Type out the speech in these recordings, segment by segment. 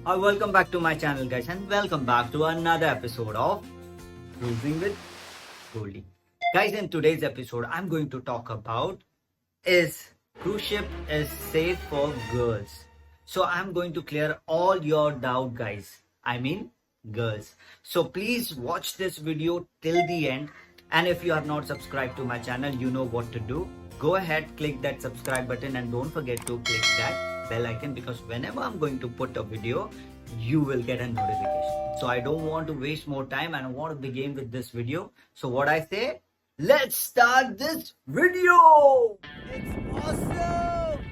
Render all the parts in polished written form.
Welcome back to my channel, guys, and welcome back to another episode of Cruising with Goldie. Guys, in today's episode, I'm going to talk about is cruise ship is safe for girls. So I'm going to clear all your doubt, guys. I mean, girls. So please watch this video till the end. And if you have not subscribed to my channel, you know what to do. Go ahead, click that subscribe button and don't forget to click that bell icon, because whenever I'm going to put a video, you will get a notification. So I don't want to waste more time and I want to begin with this video. So what I say, let's start this video. It's awesome.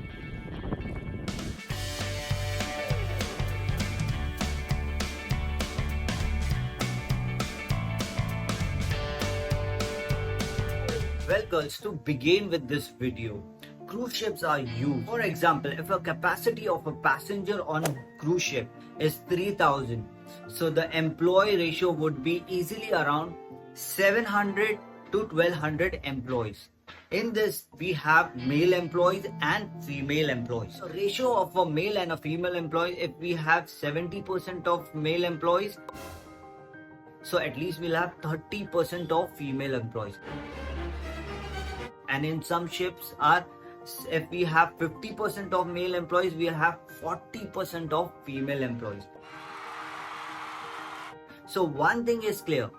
Well, girls, to begin with this video, cruise ships are used. For example, if a capacity of a passenger on cruise ship is 3,000, so the employee ratio would be easily around 700 to 1,200 employees. In this, we have male employees and female employees. The ratio of a male and a female employee, if we have 70% of male employees, so at least we'll have 30% of female employees. And in some ships are, if we have 50% of male employees, we have 40% of female employees. So one thing is clear,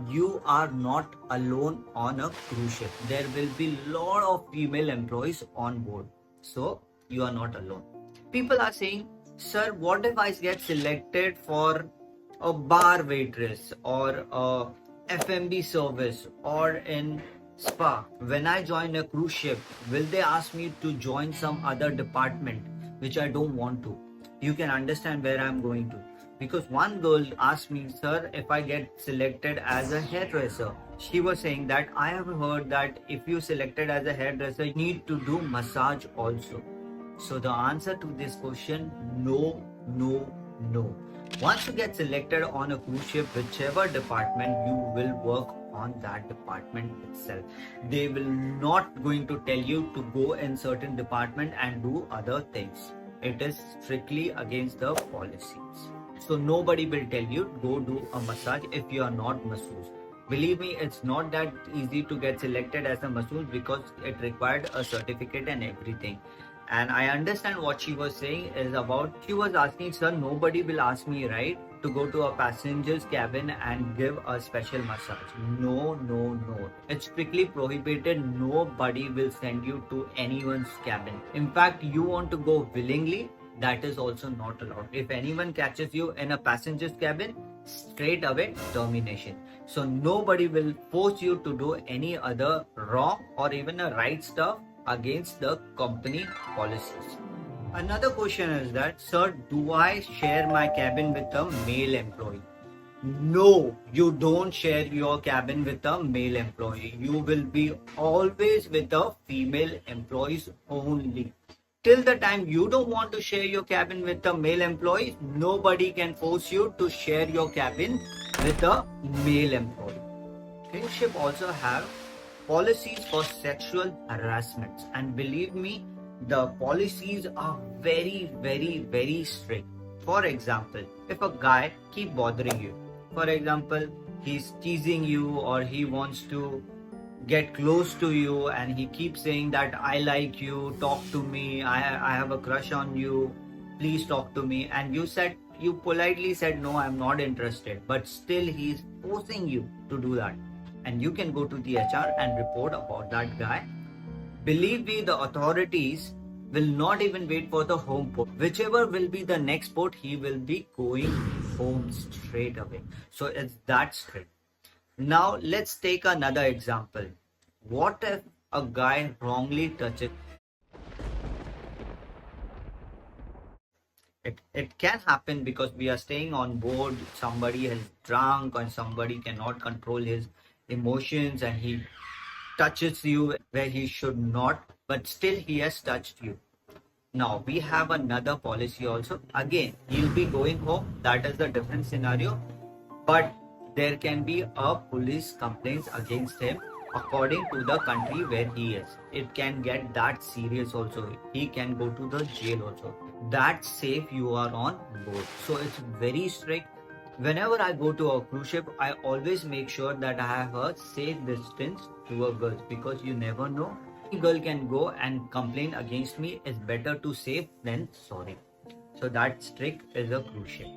you are not alone on a cruise ship. There will be lot of female employees on board. So you are not alone. People are saying, sir, what if I get selected for a bar waitress or a F&B service or in spa? When I join a cruise ship, will they ask me to join some other department which I don't want to? You can understand where I'm going to. Because one girl asked me, sir, if I get selected as a hairdresser, she was saying that I have heard that if you selected as a hairdresser, you need to do massage also. So the answer to this question, no, no, no. Once you get selected on a cruise ship, whichever department, you will work on that department itself. They will not going to tell you to go in certain department and do other things. It is strictly against the policies. So nobody will tell you go do a massage if you are not masseuse. Believe me, it's not that easy to get selected as a masseuse because it required a certificate and everything. And I understand what she was saying is about, she was asking, sir, nobody will ask me, right, to go to a passenger's cabin and give a special massage. No, no, no. It's strictly prohibited. Nobody will send you to anyone's cabin. In fact, you want to go willingly, that is also not allowed. If anyone catches you in a passenger's cabin, straight away termination. So nobody will force you to do any other wrong or even a right stuff against the company policies. Another question is that, sir, do I share my cabin with a male employee? No, you don't share your cabin with a male employee. You will be always with the female employees only. Till the time you don't want to share your cabin with a male employee, nobody can force you to share your cabin with a male employee. Cruise ship also have policies for sexual harassments, and believe me, the policies are very, very, very strict. For example, if a guy keep bothering you, for example, he's teasing you or he wants to get close to you and he keeps saying that I like you, talk to me, I have a crush on you, please talk to me, and you politely said no, I'm not interested, but still he's forcing you to do that, and you can go to the HR and report about that guy. Believe me, the authorities will not even wait for the home port. Whichever will be the next port, he will be going home straight away. So it's that strict. Now let's take another example. What if a guy wrongly touches? It can happen because we are staying on board, somebody has drunk or somebody cannot control his emotions and he touches you where he should not, but still he has touched you. Now we have another policy also. Again, he'll be going home. That is the different scenario. But there can be a police complaint against him according to the country where he is. It can get that serious also. He can go to the jail also. that's safe you are on board. So it's very strict. Whenever I go to a cruise ship, I always make sure that I have a safe distance to a girl, because you never know. A girl can go and complain against me. It's better to safe than sorry. So that strict is a cruise ship.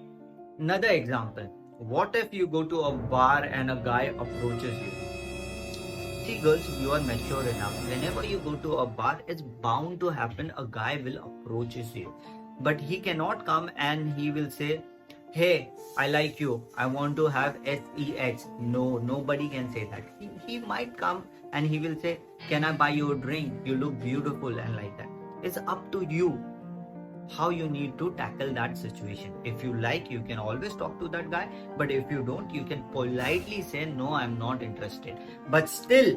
Another example. What if you go to a bar and a guy approaches you? See, girls, you are mature enough. Whenever you go to a bar, it's bound to happen. A guy will approaches you, but he cannot come and he will say, "Hey, I like you. I want to have sex." No, nobody can say that. He might come and he will say, "Can I buy you a drink? You look beautiful," and like that. It's up to you how you need to tackle that situation. If you like, you can always talk to that guy, but if you don't, you can politely say, "No, I'm not interested." But still,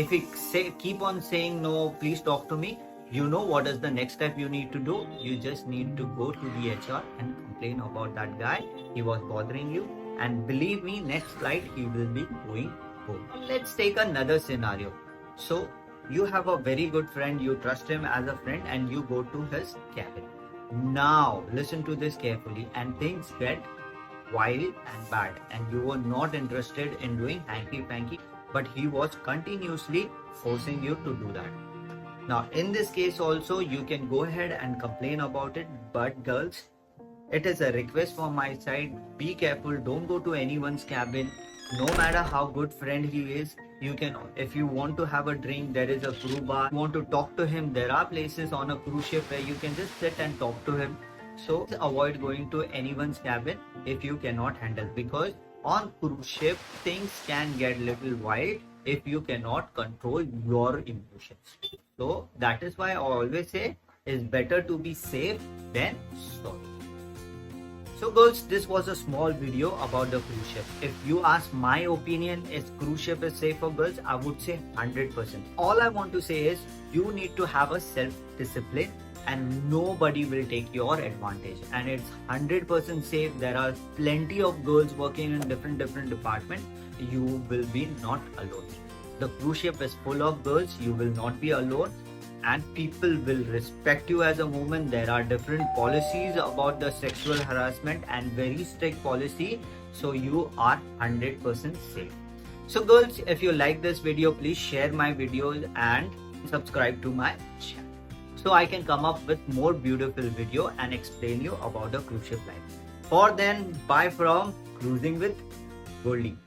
if he keep on saying, "No, please talk to me," you know what is the next step you need to do? You just need to go to the HR and complain about that guy. He was bothering you, and believe me, next flight he will be going home. Let's take another scenario. So you have a very good friend, you trust him as a friend, and you go to his cabin. Now listen to this carefully, and things get wild and bad, and you were not interested in doing hanky panky, but he was continuously forcing you to do that. Now in this case also, you can go ahead and complain about it, but girls, it is a request from my side, be careful. Don't go to anyone's cabin, no matter how good friend he is. You can, if you want to have a drink, there is a crew bar. You want to talk to him, there are places on a cruise ship where you can just sit and talk to him. So avoid going to anyone's cabin if you cannot handle, because on cruise ship things can get little wild if you cannot control your emotions. So that is why I always say it's better to be safe than sorry. So girls, this was a small video about the cruise ship. If you ask my opinion, is cruise ship is safe for girls? I would say 100%. All I want to say is you need to have a self-discipline, and nobody will take your advantage. And it's 100% safe. There are plenty of girls working in different departments. You will be not alone. The cruise ship is full of girls. You will not be alone. And people will respect you as a woman. There are different policies about the sexual harassment and very strict policy, so you are 100% safe. So girls, if you like this video, please share my videos and subscribe to my channel, so I can come up with more beautiful video and explain you about the cruise ship life. For then, bye from Cruising with Goldie.